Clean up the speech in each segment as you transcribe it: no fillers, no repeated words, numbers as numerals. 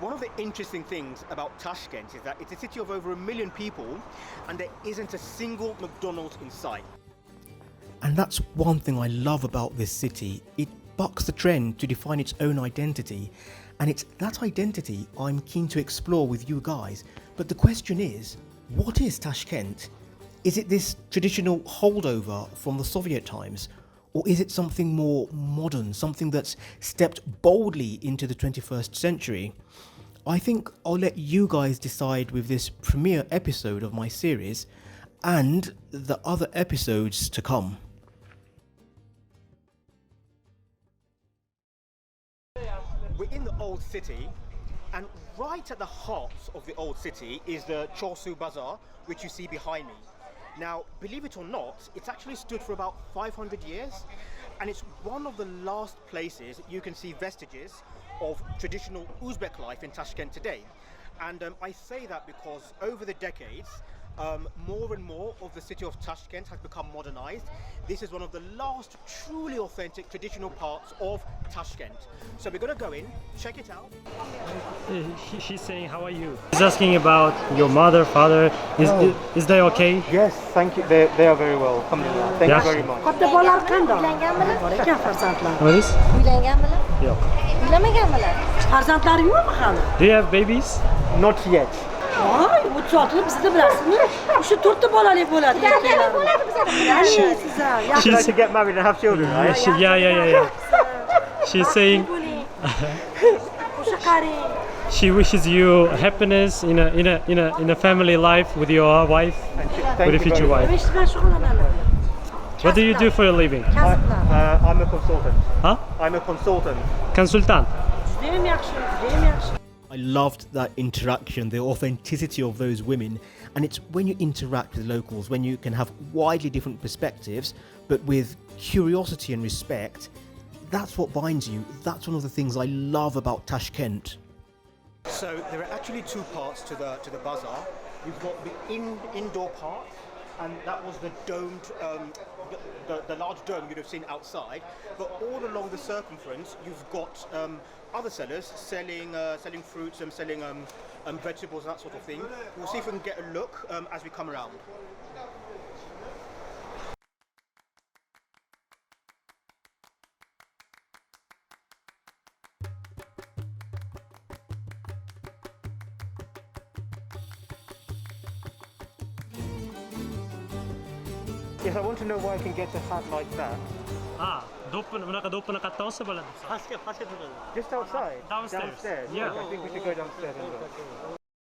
One of the interesting things about Tashkent is that it's a city of over 1 million people and there isn't a single McDonald's in sight. And that's one thing I love about this city. It bucks the trend to define its own identity, and it's that identity I'm keen to explore with you guys. But the question is, what is Tashkent? Is it this traditional holdover from the Soviet times? Or is it something more modern, something that's stepped boldly into the 21st century? I think I'll let you guys decide with this premiere episode of my series and the other episodes to come. We're in the old city, and right at the heart of the old city is the Chorsu Bazaar, which you see behind me. Now, believe it or not, it's actually stood for about 500 years, and it's one of the last places you can see vestiges of traditional Uzbek life in Tashkent today. And I say that because over the decades, more and more of the city of Tashkent has become modernized. This is one of the last truly authentic traditional parts of Tashkent. So we're going to go in, check it out. She's saying, how are you? She's asking about your mother, father. Is they okay? Yes, thank you. They are very well. Alhamdulillah. Thank you very much. What is? Yok. Do you have babies? Not yet. She's to get married and have children, right? Yeah. She's saying she wishes you happiness in a family life with your wife, with a future wife. What do you do for a living? I'm a consultant. Huh? I'm a consultant. Consultant. I loved that interaction, the authenticity of those women, and it's when you interact with locals, when you can have widely different perspectives, but with curiosity and respect, that's what binds you. That's one of the things I love about Tashkent. So there are actually two parts to the bazaar. You've got the indoor part, and that was the domed, the large dome you'd have seen outside. But all along the circumference, you've got other sellers selling fruits and selling vegetables and that sort of thing. We'll see if we can get a look as we come around. Yes, I want to know where I can get a hat like that. Just outside? Downstairs? Yeah. I think we should go downstairs and look.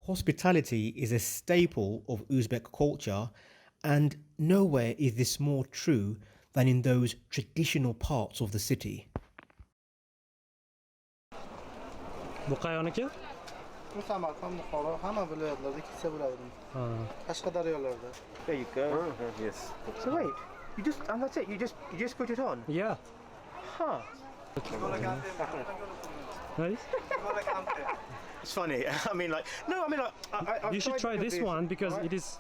Hospitality is a staple of Uzbek culture, and nowhere is this more true than in those traditional parts of the city. Bukhara Samarkand, Bukhara, hamma viloyatlarda kelsa bo'ladi. Qashqadaryolarda. There you go. Yes. So wait, and that's it. You just put it on. Yeah. Huh. Nice. It's funny. You should try this one because it is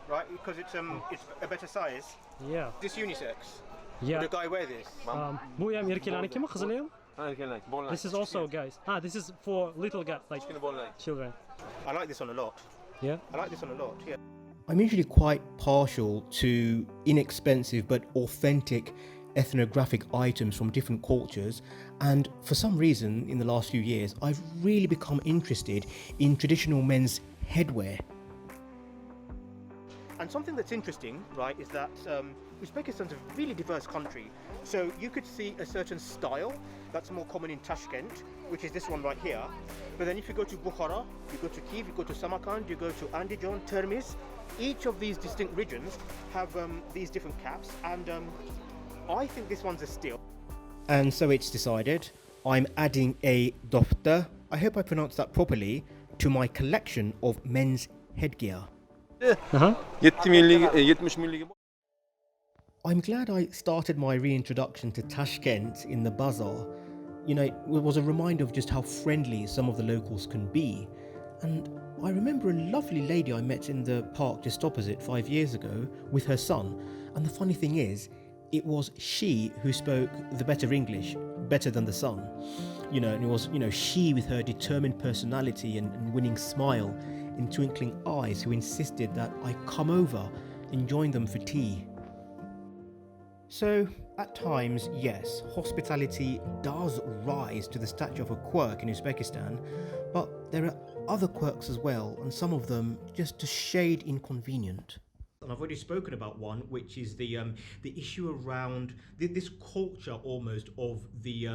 right because it's a better size. Yeah. This unisex. Yeah. Would a guy wear this? Bu ham erkaklarnikimi, qizlar ham? This is also guys. This is for little guys, like children. I like this one a lot. Yeah. I like this one a lot. Yeah. I'm usually quite partial to inexpensive but authentic ethnographic items from different cultures, and for some reason in the last few years I've really become interested in traditional men's headwear. And something that's interesting, right, is that Uzbekistan's a really diverse country. So you could see a certain style that's more common in Tashkent, which is this one right here. But then if you go to Bukhara, you go to Khiva, you go to Samarkand, you go to Andijan, Termiz, each of these distinct regions have these different caps, and I think this one's a steal. And so it's decided I'm adding a dofta, I hope I pronounced that properly, to my collection of men's headgear. I'm glad I started my reintroduction to Tashkent in the bazaar. You know, it was a reminder of just how friendly some of the locals can be. And I remember a lovely lady I met in the park just opposite 5 years ago with her son. And the funny thing is, it was she who spoke the better English, better than the son. and it was, she with her determined personality and winning smile and twinkling eyes who insisted that I come over and join them for tea. So, at times, yes, hospitality does rise to the stature of a quirk in Uzbekistan, but there are other quirks as well, and some of them just a shade inconvenient. And I've already spoken about one, which is the issue around this culture almost of the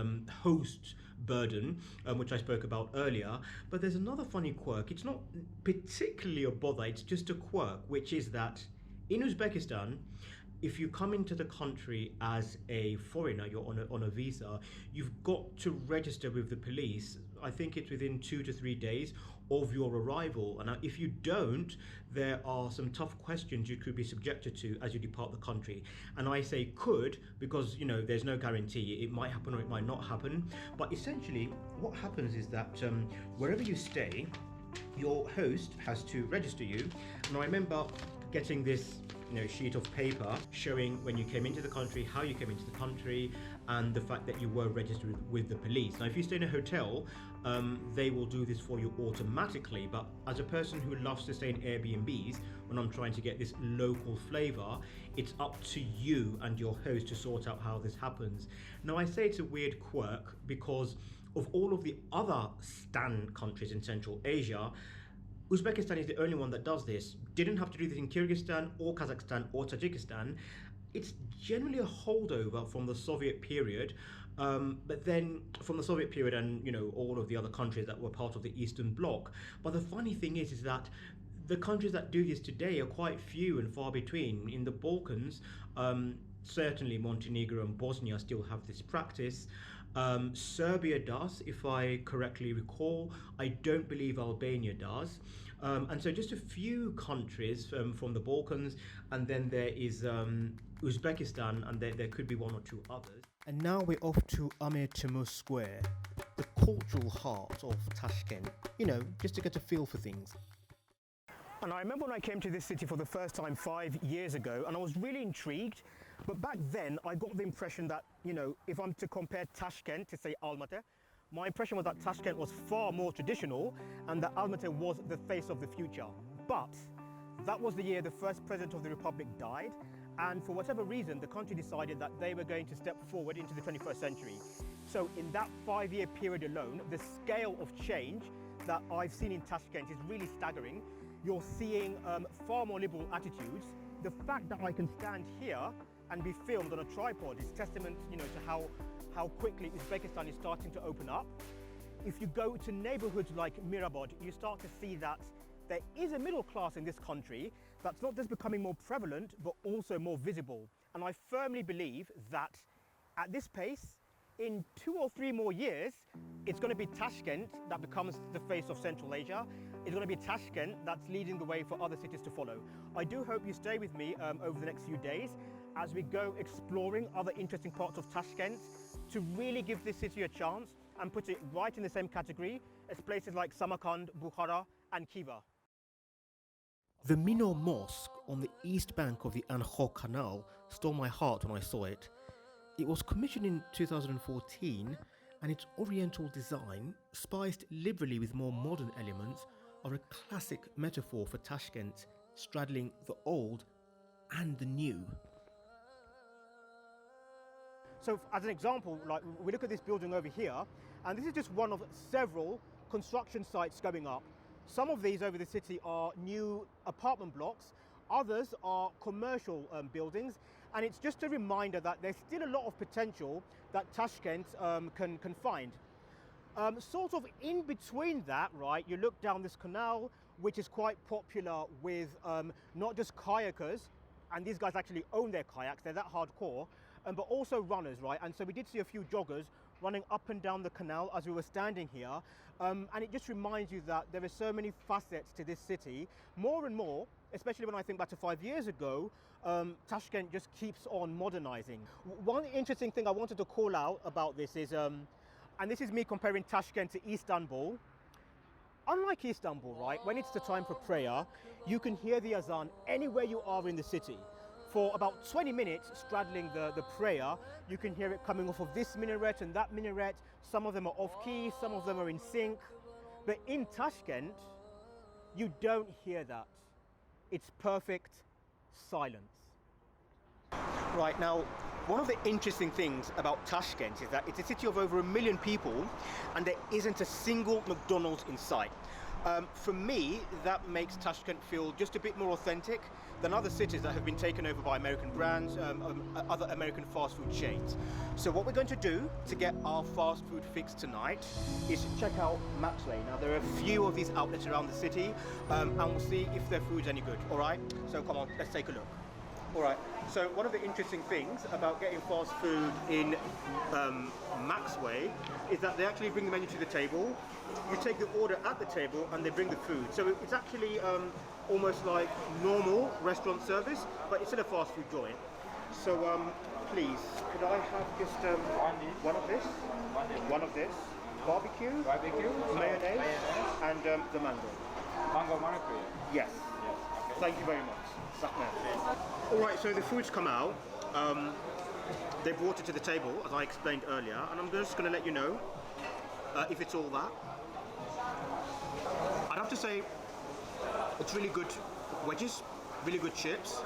host burden, which I spoke about earlier. But there's another funny quirk. It's not particularly a bother, it's just a quirk, which is that in Uzbekistan, if you come into the country as a foreigner, you're on a visa, you've got to register with the police. I think it's within 2 to 3 days of your arrival. And if you don't, there are some tough questions you could be subjected to as you depart the country. And I say could because, there's no guarantee. It might happen or it might not happen. But essentially, what happens is that wherever you stay, your host has to register you. And I remember getting this sheet of paper showing when you came into the country, how you came into the country, and the fact that you were registered with the police. Now, if you stay in a hotel, they will do this for you automatically. But as a person who loves to stay in Airbnbs, when I'm trying to get this local flavor, it's up to you and your host to sort out how this happens. Now, I say it's a weird quirk because of all of the other Stan countries in Central Asia, Uzbekistan is the only one that does this. Didn't have to do this in Kyrgyzstan or Kazakhstan or Tajikistan. It's generally a holdover from the Soviet period, but then from the Soviet period and all of the other countries that were part of the Eastern Bloc. But the funny thing is that the countries that do this today are quite few and far between. In the Balkans, certainly Montenegro and Bosnia still have this practice. Serbia does, if I correctly recall. I don't believe Albania does. And so just a few countries from the Balkans, and then there is Uzbekistan, and there could be one or two others. And now we're off to Amir Temur Square, the cultural heart of Tashkent, just to get a feel for things. And I remember when I came to this city for the first time 5 years ago, and I was really intrigued. But back then, I got the impression that, if I'm to compare Tashkent to, say, Almaty, my impression was that Tashkent was far more traditional and that Almaty was the face of the future. But that was the year the first president of the Republic died, and for whatever reason, the country decided that they were going to step forward into the 21st century. So in that 5-year period alone, the scale of change that I've seen in Tashkent is really staggering. You're seeing far more liberal attitudes. The fact that I can stand here and be filmed on a tripod is testament, to how quickly Uzbekistan is starting to open up. If you go to neighborhoods like Mirabad, you start to see that there is a middle class in this country that's not just becoming more prevalent, but also more visible. And I firmly believe that at this pace, in 2 or 3 more years, it's going to be Tashkent that becomes the face of Central Asia. It's going to be Tashkent that's leading the way for other cities to follow. I do hope you stay with me over the next few days as we go exploring other interesting parts of Tashkent to really give this city a chance and put it right in the same category as places like Samarkand, Bukhara and Khiva. The Minor Mosque on the east bank of the Anho Canal stole my heart when I saw it. It was commissioned in 2014, and its oriental design, spiced liberally with more modern elements, are a classic metaphor for Tashkent, straddling the old and the new. So as an example, we look at this building over here, and this is just one of several construction sites going up. Some of these over the city are new apartment blocks, others are commercial buildings, and it's just a reminder that there's still a lot of potential that Tashkent can find. Sort of in between that, right, you look down this canal, which is quite popular with not just kayakers, and these guys actually own their kayaks, they're that hardcore, but also runners, right? And so we did see a few joggers running up and down the canal as we were standing here, and it just reminds you that there are so many facets to this city. More and more, especially when I think back to 5 years ago, Tashkent just keeps on modernizing. One interesting thing I wanted to call out about this is, and this is me comparing Tashkent to Istanbul. Unlike Istanbul, right, when it's the time for prayer, you can hear the azan anywhere you are in the city. For about 20 minutes, straddling the prayer, you can hear it coming off of this minaret and that minaret. Some of them are off key, some of them are in sync. But in Tashkent, you don't hear that. It's perfect silence. Right, now, one of the interesting things about Tashkent is that it's a city of over 1 million people and there isn't a single McDonald's in sight. For me, that makes Tashkent feel just a bit more authentic than other cities that have been taken over by American brands, other American fast food chains. So what we're going to do to get our fast food fix tonight is check out Maxway. Now there are a few of these outlets around the city and we'll see if their food's any good, all right? So come on, let's take a look. All right, so one of the interesting things about getting fast food in Maxway is that they actually bring the menu to the table. You take the order at the table and they bring the food. So it's actually almost like normal restaurant service, but it's in a fast food joint. So please, could I have just one of this, barbecue, mayonnaise, and the mango. Mango maracuyá. Yes. Okay. Thank you very much. Alright, so the food's come out. They brought it to the table, as I explained earlier, and I'm just going to let you know if it's all that. I'd have to say it's really good wedges, really good chips,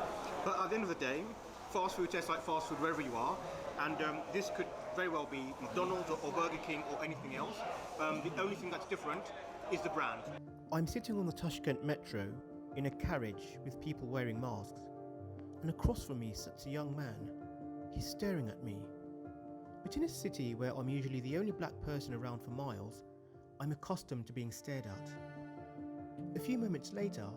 but at the end of the day, fast food tastes like fast food wherever you are, and this could very well be McDonald's or Burger King or anything else. The only thing that's different is the brand. I'm sitting on the Tashkent metro in a carriage with people wearing masks, and across from me sits a young man. He's staring at me. But in a city where I'm usually the only black person around for miles, I'm accustomed to being stared at. A few moments later,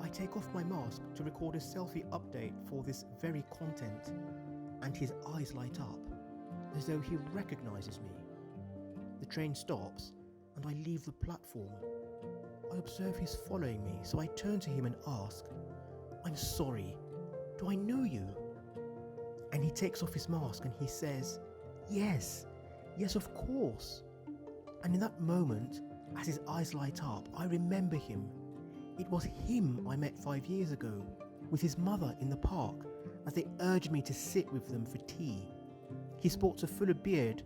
I take off my mask to record a selfie update for this very content, and his eyes light up, as though he recognises me. The train stops, and I leave the platform. I observe he's following me, so I turn to him and ask, "I'm sorry, do I know you?" And he takes off his mask and he says, yes, of course." And in that moment, as his eyes light up, I remember him. It was him I met 5 years ago, with his mother in the park, as they urged me to sit with them for tea. He sports a fuller beard,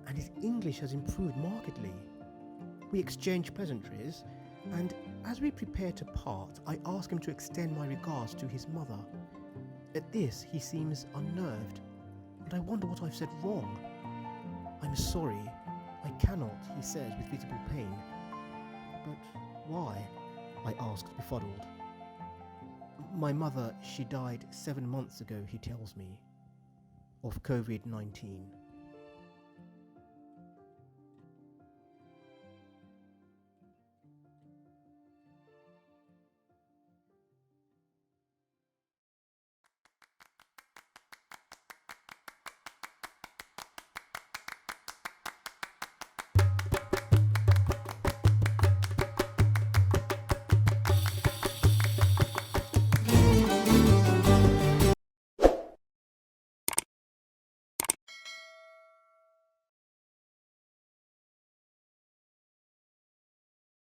and his English has improved markedly. We exchange pleasantries, and as we prepare to part, I ask him to extend my regards to his mother. At this, he seems unnerved, and I wonder what I've said wrong. "I'm sorry, I cannot," he says with visible pain. "But why?" I asked, befuddled. "My mother, she died 7 months ago," he tells me, "of COVID-19.